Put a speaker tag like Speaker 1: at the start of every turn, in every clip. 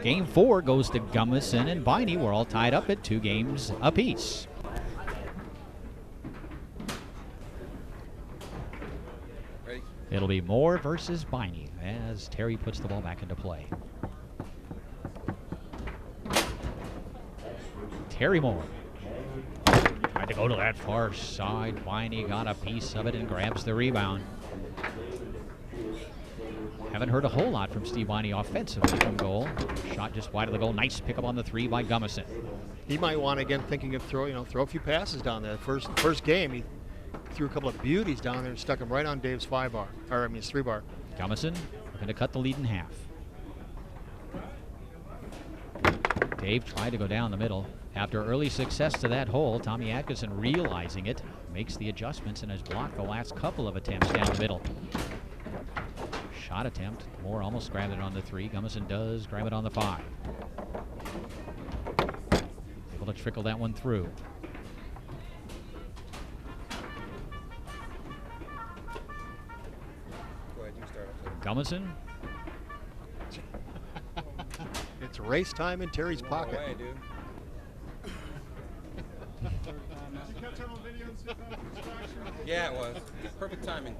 Speaker 1: Game 4 goes to Gummison and Biney. We're all tied up at 2 games apiece. It'll be Moore versus Biney as Terry puts the ball back into play. Terry Moore tried to go to that far side. Biney got a piece of it and grabs the rebound. Haven't heard a whole lot from Steve Biney offensively from goal. Shot just wide of the goal. Nice pickup on the 3 by Gummison.
Speaker 2: He might want, again, thinking of throw a few passes down there. First game, he threw a couple of beauties down there and stuck him right on Dave's 3-bar.
Speaker 1: Gummison looking to cut the lead in half. Dave tried to go down the middle. After early success to that hole, Tommy Atkinson, realizing it, makes the adjustments and has blocked the last couple of attempts down the middle. Shot attempt. Moore almost grabbed it on the 3. Gummison does grab it on the 5. Able to trickle that one through. Gummison.
Speaker 2: It's race time in Terry's pocket.
Speaker 3: Away, dude. Yeah, it was. Perfect timing.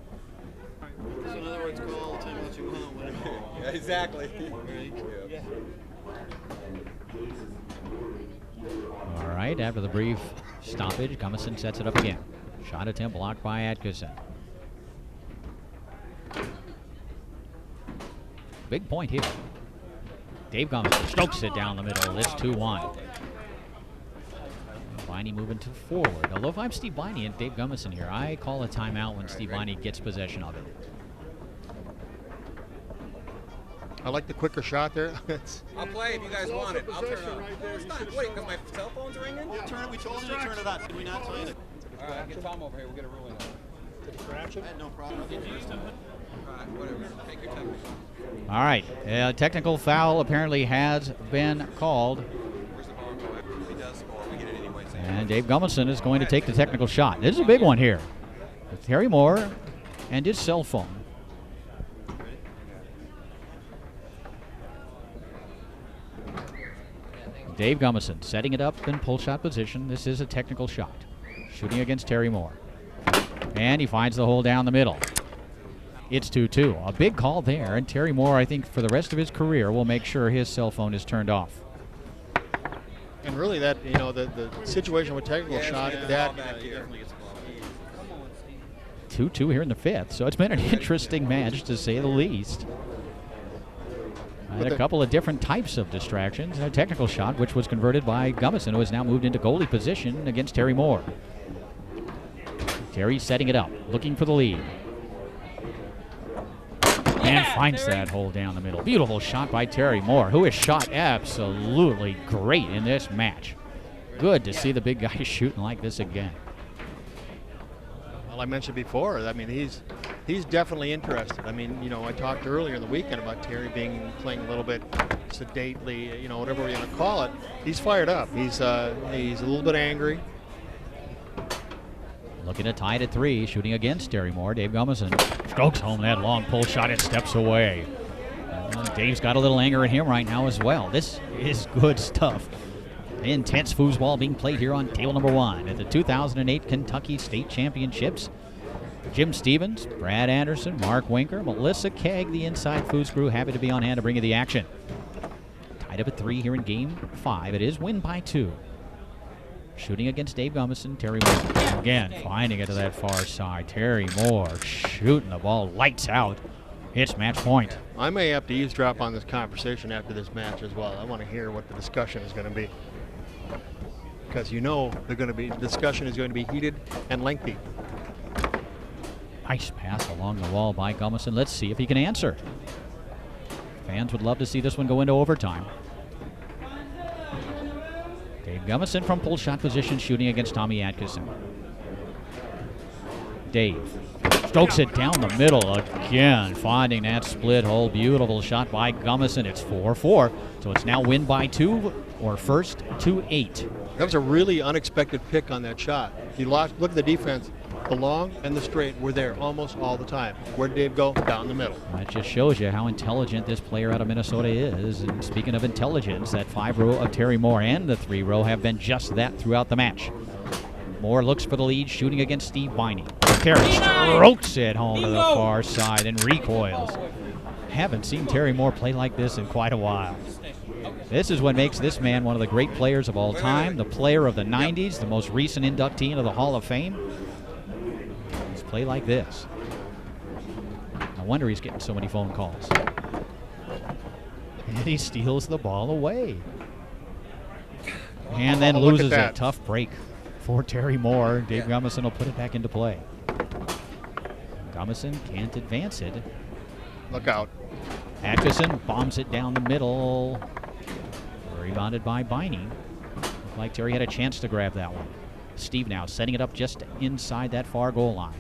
Speaker 4: So in other words, call all the time that you want, whatever.
Speaker 3: Yeah, exactly.
Speaker 4: Right?
Speaker 3: Yeah.
Speaker 1: All right, after the brief stoppage, Gummison sets it up again. Shot attempt blocked by Atkinson. Big point here. Dave Gummison strokes it down the middle. It's 2-1. Biney moving to forward. Although if I'm Steve Biney and Dave Gummison here, I call a timeout when Steve Biney gets possession of it.
Speaker 2: I like the quicker shot there.
Speaker 3: I'll play if you guys want it. I'll turn it on.
Speaker 4: Right
Speaker 3: No, it's not. Wait, because my cell phone's ringing?
Speaker 4: We told you to turn it on. Did we not tell you?
Speaker 3: All right, get Tom over here. We'll get a ruling on it.
Speaker 4: I had no problem. I'll get used to it.
Speaker 3: All right, whatever. Take your time.
Speaker 1: All right, technical foul apparently has been called.
Speaker 3: Where's the ball go? If he does score, we get it anyway.
Speaker 1: And Dave Gummison is going to take the technical shot. This is a big one here. With Terry Moore and his cell phone. Dave Gummison setting it up in pull shot position. This is a technical shot. Shooting against Terry Moore. And he finds the hole down the middle. It's 2-2. A big call there. And Terry Moore, I think, for the rest of his career, will make sure his cell phone is turned off.
Speaker 2: And really, that the situation with technical shot, that
Speaker 1: 2-2 here in the 5th. So it's been an interesting match, to say the least. Had a couple of different types of distractions. A technical shot, which was converted by Gummison, who has now moved into goalie position against Terry Moore. Terry setting it up, looking for the lead. And finds that hole down the middle. Beautiful shot by Terry Moore, who has shot absolutely great in this match. Good to see the big guy shooting like this again.
Speaker 2: Well, I mentioned before, I mean, he's definitely interested. I mean, I talked earlier in the weekend about Terry playing a little bit sedately, whatever we want to call it. He's fired up. He's a little bit angry.
Speaker 1: Looking to tie it at 3, shooting against Terry Moore. Dave Gummison strokes home that long pull shot and steps away. Dave's got a little anger in him right now as well. This is good stuff. Intense foosball being played here on table number 1 at the 2008 Kentucky State Championships. Jim Stevens, Brad Anderson, Mark Winker, Melissa Kegg, the InsideFoos crew, happy to be on hand to bring you the action. Tied up at 3 here in Game 5. It is win by 2. Shooting against Dave Gummison, Terry Moore. Again, finding it to that far side. Terry Moore shooting the ball lights out. It's match point.
Speaker 2: I may have to eavesdrop on this conversation after this match as well. I want to hear what the discussion is going to be. Because the discussion is going to be heated and lengthy.
Speaker 1: Nice pass along the wall by Gummison. Let's see if he can answer. Fans would love to see this one go into overtime. Dave Gummison from pull shot position, shooting against Tommy Atkinson. Dave strokes it down the middle again, finding that split hole. Beautiful shot by Gummison. It's 4-4, so it's now win by 2 or first to 8.
Speaker 2: That was a really unexpected pick on that shot. Look at the defense. The long and the straight were there almost all the time. Where did Dave go? Down the middle.
Speaker 1: That just shows you how intelligent this player out of Minnesota is. And speaking of intelligence, that 5 row of Terry Moore and the 3 row have been just that throughout the match. Moore looks for the lead, shooting against Steve Biney. Terry strokes it home to the far side and recoils. Haven't seen Terry Moore play like this in quite a while. This is what makes this man one of the great players of all time, the player of the 90s, the most recent inductee into the Hall of Fame. He's play like this. No wonder he's getting so many phone calls. And he steals the ball away. And then loses a tough break for Terry Moore. Dave Gumison will put it back into play. Gumison can't advance it.
Speaker 2: Look out.
Speaker 1: Atkinson bombs it down the middle. Rebounded by Biney. Looked like Terry had a chance to grab that one. Steve now setting it up just inside that far goal line.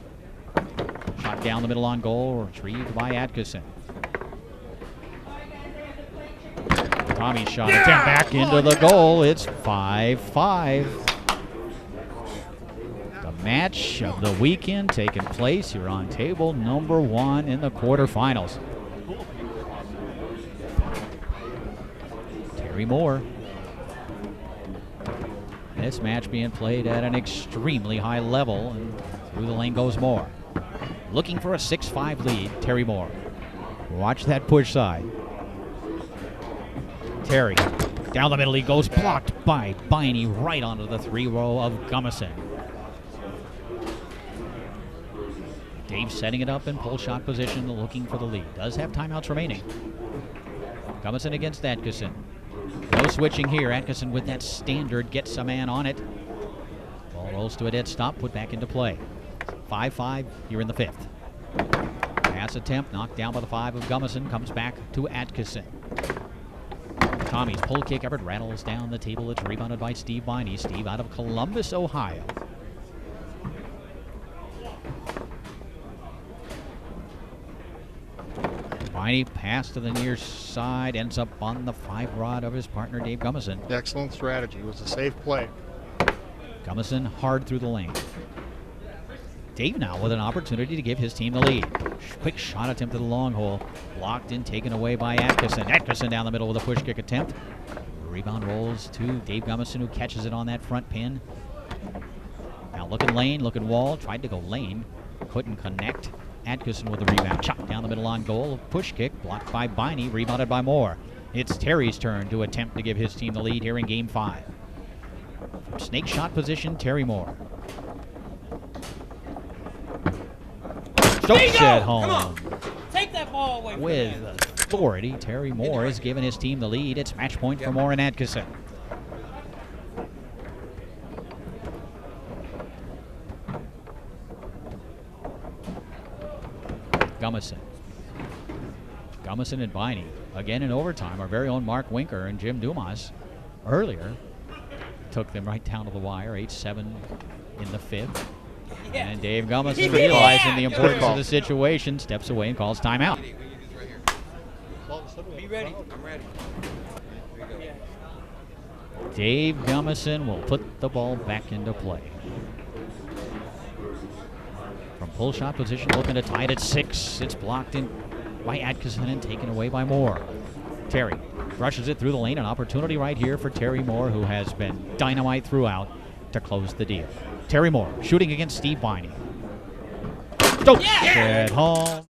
Speaker 1: Shot down the middle on goal, retrieved by Atkinson. Tommy's shot attempt back into the goal. It's 5-5. The match of the weekend taking place here on table number 1 in the quarterfinals. Terry Moore. This match being played at an extremely high level, and through the lane goes Moore. Looking for a 6-5 lead, Terry Moore. Watch that push side. Terry, down the middle, he goes, blocked by Biney right onto the 3 row of Gumison. Dave setting it up in pull shot position, looking for the lead. Does have timeouts remaining. Gumison against Atkinson. No switching here. Atkinson with that standard gets a man on it. Ball rolls to a dead stop, put back into play. 5-5 here in the 5th. Pass attempt knocked down by the 5 of Gumison. Comes back to Atkinson. Tommy's pull kick effort rattles down the table. It's rebounded by Steve Biney. Steve out of Columbus, Ohio. Biney pass to the near side, ends up on the 5 rod of his partner Dave Gumison.
Speaker 2: Excellent strategy. It was a safe play.
Speaker 1: Gumison hard through the lane. Dave now with an opportunity to give his team the lead. Quick shot attempt to the long hole. Blocked and taken away by Atkinson. Atkinson down the middle with a push kick attempt. Rebound rolls to Dave Gumison, who catches it on that front pin. Now looking lane, looking wall. Tried to go lane. Couldn't connect. Atkinson with the rebound. Chopped down the middle on goal. Push kick blocked by Biney. Rebounded by Moore. It's Terry's turn to attempt to give his team the lead here in Game 5. From snake shot position, Terry Moore. Stokes it home.
Speaker 5: Come on. Take that ball away from
Speaker 1: With
Speaker 5: him.
Speaker 1: authority, Terry Moore has given his team the lead. It's match point for Moore and Atkinson. Gumison. Gumison and Biney. Again in overtime, our very own Mark Winker and Jim Dumas earlier took them right down to the wire, 8-7 in the 5th.
Speaker 5: Yeah.
Speaker 1: And Dave Gumison,
Speaker 5: Yeah.
Speaker 1: realizing the importance
Speaker 2: Good
Speaker 1: of the situation, steps away and calls timeout.
Speaker 3: We use this right here.
Speaker 5: Be ready.
Speaker 3: I'm ready. Here you go.
Speaker 1: Dave Gumison will put the ball back into play. From pull shot position, looking to tie it at 6. It's blocked in by Atkinson and taken away by Moore. Terry rushes it through the lane. An opportunity right here for Terry Moore, who has been dynamite throughout, to close the deal. Terry Moore shooting against Steve Biney. Stokes at home.